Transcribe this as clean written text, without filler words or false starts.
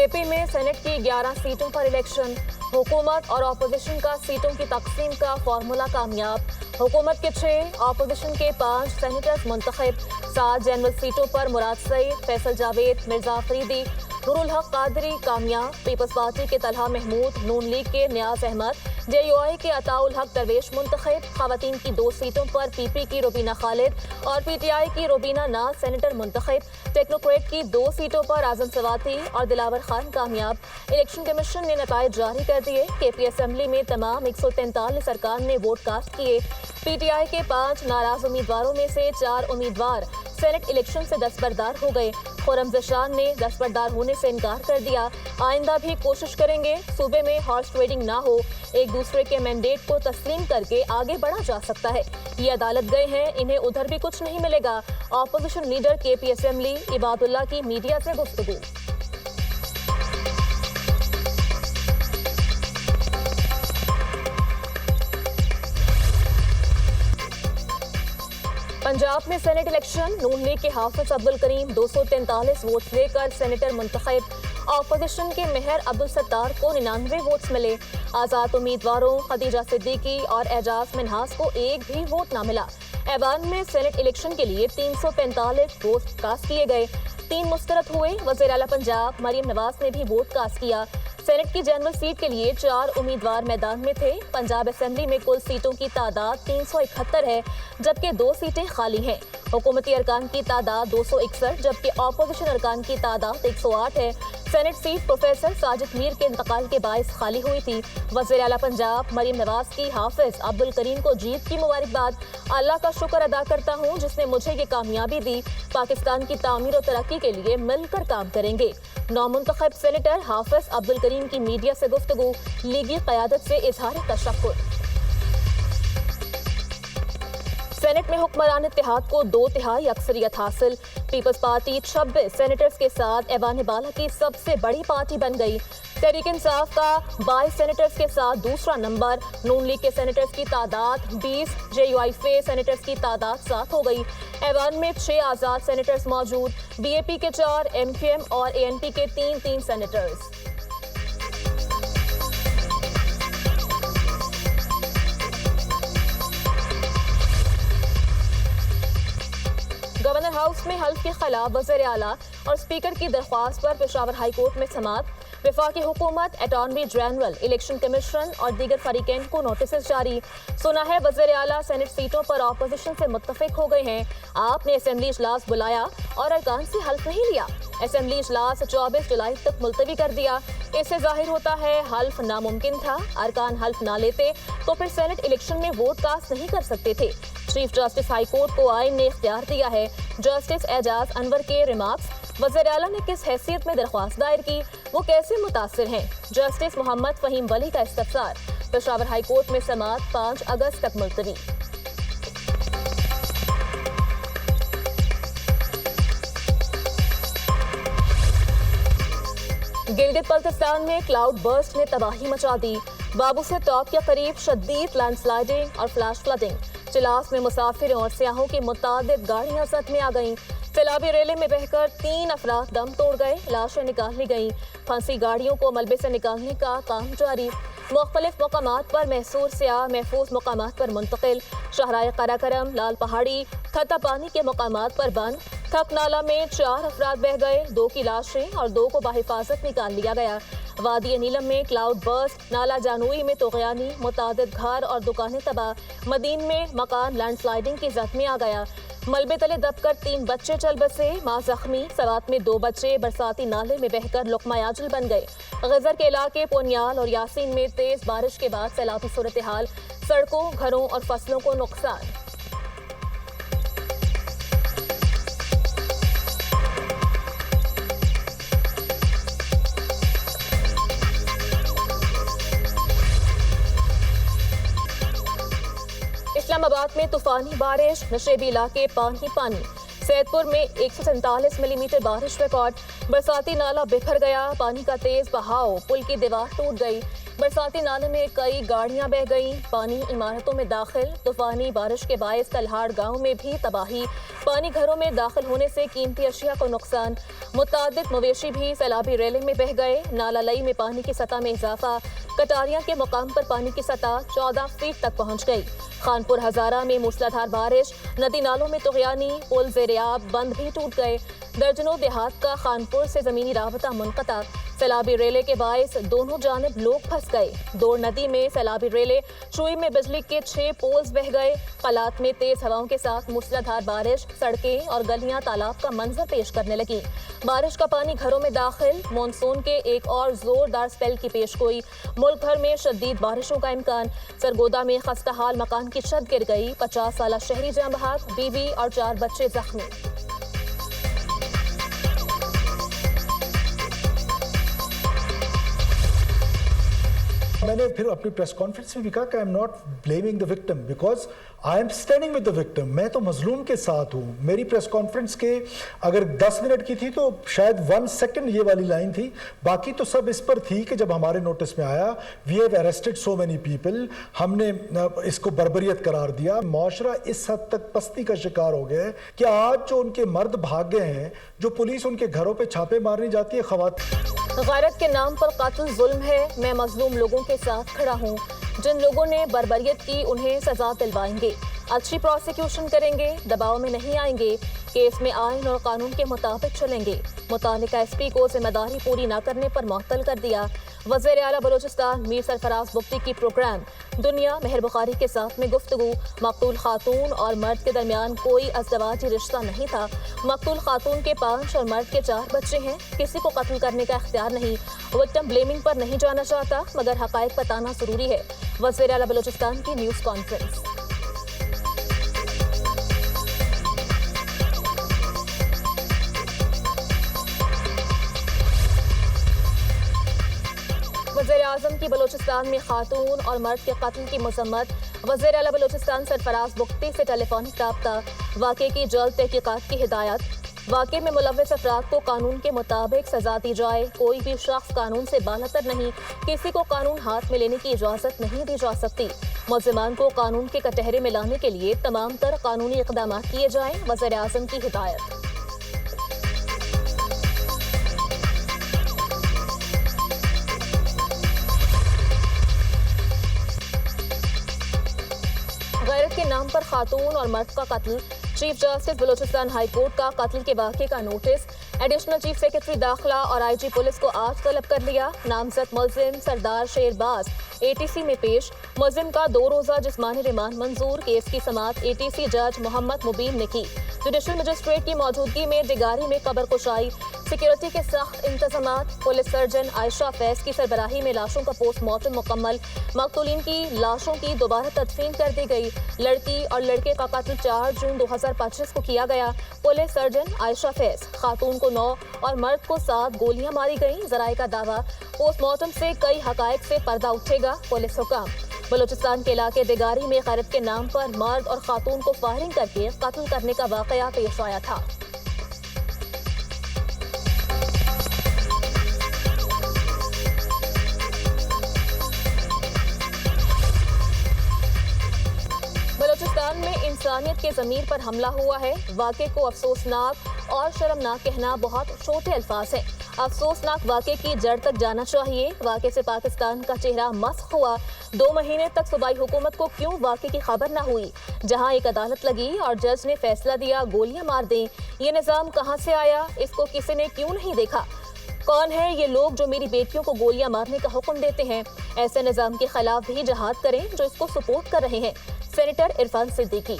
AP में senate की 11 सीटों पर इलेक्शन, हुकूमत और अपोजिशन का सीटों की तकसीम का फार्मूला कामयाब। हुकूमत के 6, अपोजिशन के 5 सेनेटर्स मुंतखब। 7 जनरल सीटों पर मुराद सईद, फैसल जावेद, मिर्जा अफरीदी, नूरुल हक कादरी कामयाब। पीपल्स पार्टी के तलहा महमूद, नून लीग के नियाज अहमद, JUI के अताउल हक दरवेश मुंतखब। खवातीन की 2 सीटों पर PP की रुबीना खालिद और PTI की रुबीना नाज सेनेटर मुंतखब। टेक्नोक्रेट की 2 सीटों पर आजम सवाती और दिलावर खान कामयाब। इलेक्शन कमीशन ने नताइज जारी कर दिए। KP असेंबली में तमाम 143 अरकान ने वोट कास्ट किए। PTI के 5 नाराज उम्मीदवारों में से 4 उम्मीदवार सेनेट इलेक्शन से दस्तबरदार हो गए। खुर्रम ज़शान ने दस्तबरदार होने से इनकार कर दिया। आइंदा भी कोशिश करेंगे सूबे में हॉर्स ट्रेडिंग ना हो, एक दूसरे के मैंडेट को तस्लीम करके आगे बढ़ा जा सकता है। ये अदालत गए हैं, इन्हें उधर भी कुछ नहीं मिलेगा। Opposition leader KP assembly Ibadullah की मीडिया से गुफ्तगू। पंजाब में सेनेट इलेक्शन, नून लीग के हाफिज अब्दुल करीम 243 वोट लेकर सेनेटर मुंतखब। अपोजिशन के मेहर अब्दुल सत्तार को 99 वोट्स मिले। आज़ाद उम्मीदवारों खदीजा सिद्दीकी और एजाज मिन्हास को एक भी वोट न मिला। ऐवान में सेनेट इलेक्शन के लिए 345 वोट कास्ट किए गए। 3 मुस्तरद हुए। वज़ीर आला पंजाब मरियम नवाज ने भी वोट कास्ट किया। सेनेट की जनरल सीट के लिए 4 उम्मीदवार मैदान में थे। पंजाब असेंबली में कुल सीटों की तादाद 371 है, जबकि 2 सीटें खाली हैं। हुकूमती अरकान की तादाद 261, जबकि अपोजिशन अरकान की तादाद 108 है। Senate seat professor Sajid Mir के इंतकाल के बायस खाली हुई थी। वज़ीर आला पंजाब मरियम नवाज की हाफिज अब्दुल करीम को जीत की मुबारकबाद। अल्लाह का शुक्र अदा करता हूँ जिसने मुझे ये कामयाबी दी। पाकिस्तान की तामीर और तरक्की के लिए मिलकर काम करेंगे। नौमुंतखब सेनेटर हाफिज अब्दुल करीम की मीडिया से गुफ्तगू, लीगी क़यादत से इजहार तशक्कुर। सेनेट में हुक्मरान इत्तेहाद को 2/3 अक्सरियत हासिल। पीपल्स पार्टी 26 सेनेटर्स के साथ ऐवान बाला की सबसे बड़ी पार्टी बन गई। तहरीक इंसाफ का 22 सेनेटर्स के साथ दूसरा नंबर। नून लीग के सेनेटर्स की तादाद 20, JUI सेनेटर्स की तादाद 7 हो गई। ऐवान में 6 आज़ाद सेनेटर्स मौजूद। BAP के 4, MQM और ANP के 3 सेनेटर्स। गवर्नर हाउस में हल्फ के खिलाफ वज़ीर आला और स्पीकर की दरख्वास्त पर पेशावर हाई कोर्ट में समाअत। वफाकी हुकूमत, अटॉर्नी जनरल, इलेक्शन कमीशन और दीगर फरीकैन को नोटिस जारी। सुना है वज़ीर आला सेनेट सीटों पर अपोजिशन से मुत्तफिक हो गए हैं। आपने असेंबली इजलास बुलाया और अरकान से हल्फ नहीं लिया। असेंबली इजलास 24 जुलाई तक मुलतवी कर दिया। इससे जाहिर होता है हल्फ नामुमकिन था। अरकान हल्फ ना लेते तो फिर सेनेट इलेक्शन में वोट कास्ट नहीं कर सकते थे। चीफ जस्टिस हाई कोर्ट को आइन ने इख्तियार दिया है। जस्टिस एजाज अनवर के रिमार्क्स, वज़ीर आला ने किस हैसियत में दरख्वास्त दायर की, वो कैसे मुतासिर हैं। जस्टिस मोहम्मद फहीम वली का इस्तफसार। पेशावर हाई कोर्ट में समाअत 5 अगस्त तक मुलतवी। गिलगित बल्तिस्तान में क्लाउड बर्स्ट ने तबाही मचा दी। बाबू से टॉप के करीब शदीद लैंडस्लाइडिंग और फ्लैश फ्लडिंग। चिलास में मुसाफिरों और सियाहों की मुतादिद गाड़ियां जद में आ गईं। सैलाबी रेले में बहकर 3 अफराद दम तोड़ गए। लाशें निकाली गईं। फंसी गाड़ियों को मलबे से निकालने का काम जारी। मुख्तलिफ मकामात पर महसूर सियाह महफूज मकामात पर मुंतकिल। शाहराह कराकरम, लाल पहाड़ी, थता पानी के मकामात पर बंद। थक नाला में 4 अफराद बह गए। 2 की लाशें और 2 को बाहिफाजत निकाल लिया गया। वादी नीलम में क्लाउड बर्स्ट। नाला जानूई में तोगयानी, मुतादिद घर और दुकानें तबाह। मदीन में मकान लैंडस्लाइडिंग की जद में आ गया। मलबे तले दबकर 3 बच्चे चल बसे, मां जख्मी। सवात में 2 बच्चे बरसाती नाले में बहकर लुकमा याजिल बन गए। गजर के इलाके पोनियाल और यासीन में तेज बारिश के बाद सैलाबी सूरत हाल, सड़कों, घरों और फसलों को नुकसान। इस्लामाबाद में तूफानी बारिश, नशेबी इलाके पानी पानी। सैदपुर में 147 मिलीमीटर बारिश रिकॉर्ड। बरसाती नाला बिखर गया, पानी का तेज बहाव, पुल की दीवार टूट गई। برساتی نالے میں کئی گاڑیاں بہہ گئیں، پانی عمارتوں میں داخل، طوفانی بارش کے باعث کلہاڑ گاؤں میں بھی تباہی، پانی گھروں میں داخل ہونے سے قیمتی اشیاء کو نقصان، متعدد مویشی بھی سیلابی ریلے میں بہہ گئے، نالہ لئی میں پانی کی سطح میں اضافہ، کٹاریاں کے مقام پر پانی کی سطح 14 فٹ تک پہنچ گئی، خانپور ہزارہ میں موسلادھار بارش، ندی نالوں میں طغیانی، پل زیر آب بند بھی ٹوٹ گئے، درجنوں دیہات کا خانپور سے زمینی رابطہ منقطع، سیلابی ریلے کے باعث دونوں جانب لوگ پھنس گئے، دور ندی میں سیلابی ریلے، چوئی میں بجلی کے 6 پولز بہہ گئے، قلات میں تیز ہواؤں کے ساتھ موسلادھار بارش، سڑکیں اور گلیاں تالاب کا منظر پیش کرنے لگیں، بارش کا پانی گھروں میں داخل، مانسون کے ایک اور زوردار سپیل کی پیش گوئی، ملک بھر میں شدید بارشوں کا امکان، سرگودا میں خستہ حال مکان کی چھت گر گئی، 50 سالہ شہری جاں بحق، بیوی اور 4 بچے زخمی۔ میں نے پھر اپنی پریس کانفرنس میں بھی کہا کہ I am not blaming the victim because I am standing with the victim, میں تو مظلوم کے ساتھ ہوں۔ میری پریس کانفرنس کے اگر 10 منٹ کی تھی تو شاید 1 سیکنڈ یہ والی لائن تھی، باقی تو سب اس پر تھی کہ جب ہمارے نوٹس میں آیا we have arrested so many people, ہم نے اس کو بربریت قرار دیا، معاشرہ اس حد تک پستی کا شکار ہو گیا ہے کہ آج جو ان کے مرد بھاگ گئے ہیں، جو پولیس ان کے گھروں پہ چھاپے مارنے جاتی ہے، خواتین غیرت کے نام پر قتل ظلم ہے، میں مظلوم لوگوں کے ساتھ کھڑا ہوں، جن لوگوں نے بربریت کی انہیں سزا دلوائیں گے، اچھی پروسیکیوشن کریں گے، دباؤ میں نہیں آئیں گے، کیس میں آئین اور قانون کے مطابق چلیں گے، متعلقہ ایس پی کو ذمہ داری پوری نہ کرنے پر معطل کر دیا، وزیر اعلیٰ بلوچستان میر سرفراز بگٹی کی پروگرام دنیا مہر بخاری کے ساتھ میں گفتگو، مقتول خاتون اور مرد کے درمیان کوئی ازدواجی رشتہ نہیں تھا، مقتول خاتون کے 5 اور مرد کے 4 بچے ہیں، کسی کو قتل کرنے کا اختیار نہیں، وکٹم بلیمنگ پر نہیں جانا چاہتا مگر حقائق بتانا ضروری ہے، وزیر اعلیٰ بلوچستان کی نیوز کانفرنس۔ وزیر اعظم کی بلوچستان میں خاتون اور مرد کے قتل کی مذمت، وزیر اعلیٰ بلوچستان سرفراز بگٹی سے ٹیلی فونک رابطہ، واقعے کی جلد تحقیقات کی ہدایت، واقعے میں ملوث افراد کو قانون کے مطابق سزا دی جائے، کوئی بھی شخص قانون سے بالاتر نہیں، کسی کو قانون ہاتھ میں لینے کی اجازت نہیں دی جا سکتی، ملزمان کو قانون کے کٹہرے میں لانے کے لیے تمام تر قانونی اقدامات کیے جائیں، وزیر اعظم کی ہدایت۔ غیرت کے نام پر خاتون اور مرد کا قتل، chief justice Balochistan high court کا قتل کے واقعے کا نوٹس، ایڈیشنل چیف سیکرٹری داخلہ اور آئی جی پولیس کو آج طلب کر لیا، نامزد ملزم سردار شیرباز ATC میں پیش، ملزم کا 2 روزہ جسمانی ریمانڈ منظور، کیس کی سماعت ATC جج محمد مبین نے کی، جوڈیشل مجسٹریٹ کی موجودگی میں ڈگاری میں قبر کشائی، سیکیورٹی کے سخت انتظامات، پولیس سرجن عائشہ فیض کی سربراہی میں لاشوں کا پوسٹ مارٹم مکمل، مقتولین کی لاشوں کی دوبارہ تدفین کر دی گئی، لڑکی اور لڑکے کا قتل 4 جون 2025 کو کیا گیا، پولیس سرجن عائشہ فیض، خاتون کو 9 اور مرد کو 7 گولیاں ماری گئیں، ذرائع کا دعویٰ، پوسٹ مارٹم سے کئی حقائق سے پردہ اٹھے گا، پولیس حکام، بلوچستان کے علاقے ڈگاری میں غیرت کے نام پر مرد اور خاتون کو فائرنگ کر کے قتل کرنے کا واقعہ پیش آیا تھا۔ بلوچستان میں انسانیت کے ضمیر پر حملہ ہوا ہے، واقعے کو افسوسناک اور شرمناک کہنا بہت چھوٹے الفاظ ہیں، افسوسناک واقعے کی جڑ تک جانا چاہیے، واقعے سے پاکستان کا چہرہ مسخ ہوا، 2 مہینے تک صوبائی حکومت کو کیوں واقعے کی خبر نہ ہوئی، جہاں ایک عدالت لگی اور جج نے فیصلہ دیا گولیاں مار دیں، یہ نظام کہاں سے آیا، اس کو کسی نے کیوں نہیں دیکھا، کون ہے یہ لوگ جو میری بیٹیوں کو گولیاں مارنے کا حکم دیتے ہیں، ایسے نظام کے خلاف بھی جہاد کریں جو اس کو سپورٹ کر رہے ہیں، سینیٹر عرفان صدیقی۔